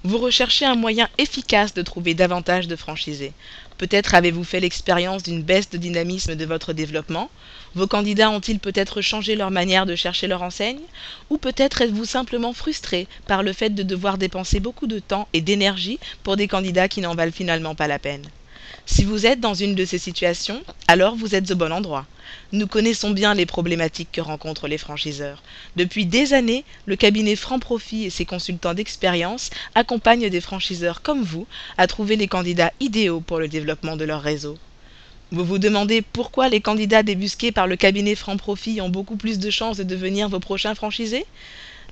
Vous recherchez un moyen efficace de trouver davantage de franchisés. Peut-être avez-vous fait l'expérience d'une baisse de dynamisme de votre développement? Vos candidats ont-ils peut-être changé leur manière de chercher leur enseigne? Ou peut-être êtes-vous simplement frustré par le fait de devoir dépenser beaucoup de temps et d'énergie pour des candidats qui n'en valent finalement pas la peine? Si vous êtes dans une de ces situations, alors vous êtes au bon endroit. Nous connaissons bien les problématiques que rencontrent les franchiseurs. Depuis des années, le cabinet Franc Profit et ses consultants d'expérience accompagnent des franchiseurs comme vous à trouver les candidats idéaux pour le développement de leur réseau. Vous vous demandez pourquoi les candidats débusqués par le cabinet Franc Profit ont beaucoup plus de chances de devenir vos prochains franchisés?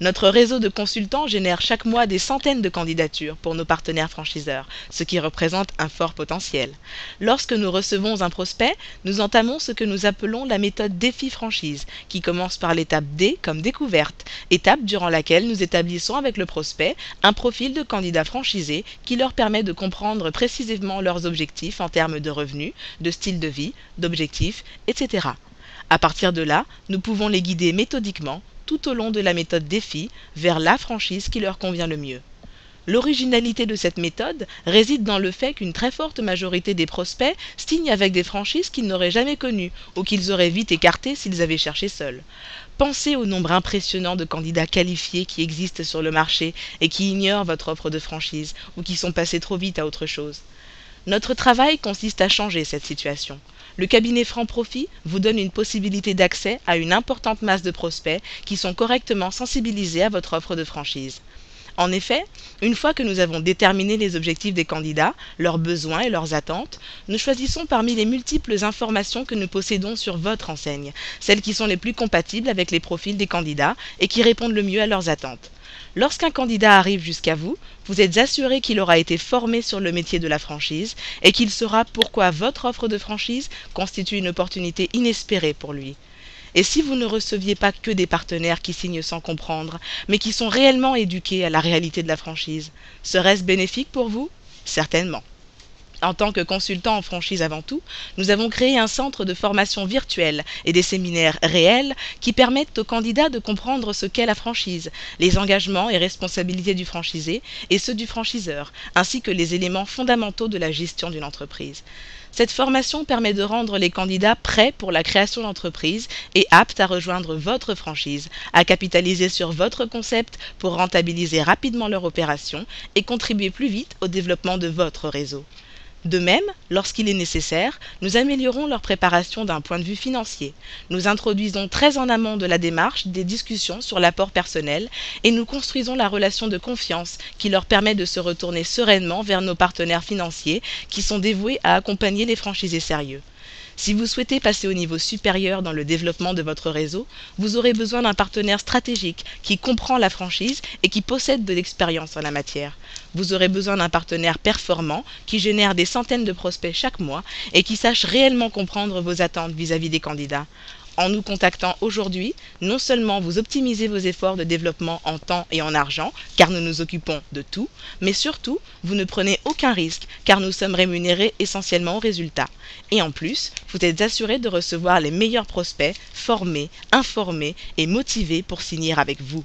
Notre réseau de consultants génère chaque mois des centaines de candidatures pour nos partenaires franchiseurs, ce qui représente un fort potentiel. Lorsque nous recevons un prospect, nous entamons ce que nous appelons la méthode défi franchise, qui commence par l'étape D comme découverte, étape durant laquelle nous établissons avec le prospect un profil de candidat franchisé qui leur permet de comprendre précisément leurs objectifs en termes de revenus, de style de vie, d'objectifs, etc. À partir de là, nous pouvons les guider méthodiquement tout au long de la méthode défi vers la franchise qui leur convient le mieux. L'originalité de cette méthode réside dans le fait qu'une très forte majorité des prospects signent avec des franchises qu'ils n'auraient jamais connues ou qu'ils auraient vite écartées s'ils avaient cherché seuls. Pensez au nombre impressionnant de candidats qualifiés qui existent sur le marché et qui ignorent votre offre de franchise ou qui sont passés trop vite à autre chose. Notre travail consiste à changer cette situation. Le cabinet Franc Profit vous donne une possibilité d'accès à une importante masse de prospects qui sont correctement sensibilisés à votre offre de franchise. En effet, une fois que nous avons déterminé les objectifs des candidats, leurs besoins et leurs attentes, nous choisissons parmi les multiples informations que nous possédons sur votre enseigne, celles qui sont les plus compatibles avec les profils des candidats et qui répondent le mieux à leurs attentes. Lorsqu'un candidat arrive jusqu'à vous, vous êtes assuré qu'il aura été formé sur le métier de la franchise et qu'il saura pourquoi votre offre de franchise constitue une opportunité inespérée pour lui. Et si vous ne receviez pas que des partenaires qui signent sans comprendre, mais qui sont réellement éduqués à la réalité de la franchise, serait-ce bénéfique pour vous? Certainement. En tant que consultant en franchise avant tout, nous avons créé un centre de formation virtuelle et des séminaires réels qui permettent aux candidats de comprendre ce qu'est la franchise, les engagements et responsabilités du franchisé et ceux du franchiseur, ainsi que les éléments fondamentaux de la gestion d'une entreprise. Cette formation permet de rendre les candidats prêts pour la création d'entreprise et aptes à rejoindre votre franchise, à capitaliser sur votre concept pour rentabiliser rapidement leur opération et contribuer plus vite au développement de votre réseau. De même, lorsqu'il est nécessaire, nous améliorons leur préparation d'un point de vue financier. Nous introduisons très en amont de la démarche des discussions sur l'apport personnel et nous construisons la relation de confiance qui leur permet de se retourner sereinement vers nos partenaires financiers qui sont dévoués à accompagner les franchisés sérieux. Si vous souhaitez passer au niveau supérieur dans le développement de votre réseau, vous aurez besoin d'un partenaire stratégique qui comprend la franchise et qui possède de l'expérience en la matière. Vous aurez besoin d'un partenaire performant qui génère des centaines de prospects chaque mois et qui sache réellement comprendre vos attentes vis-à-vis des candidats. En nous contactant aujourd'hui, non seulement vous optimisez vos efforts de développement en temps et en argent, car nous nous occupons de tout, mais surtout, vous ne prenez aucun risque, car nous sommes rémunérés essentiellement au résultat. Et en plus, vous êtes assuré de recevoir les meilleurs prospects, formés, informés et motivés pour signer avec vous.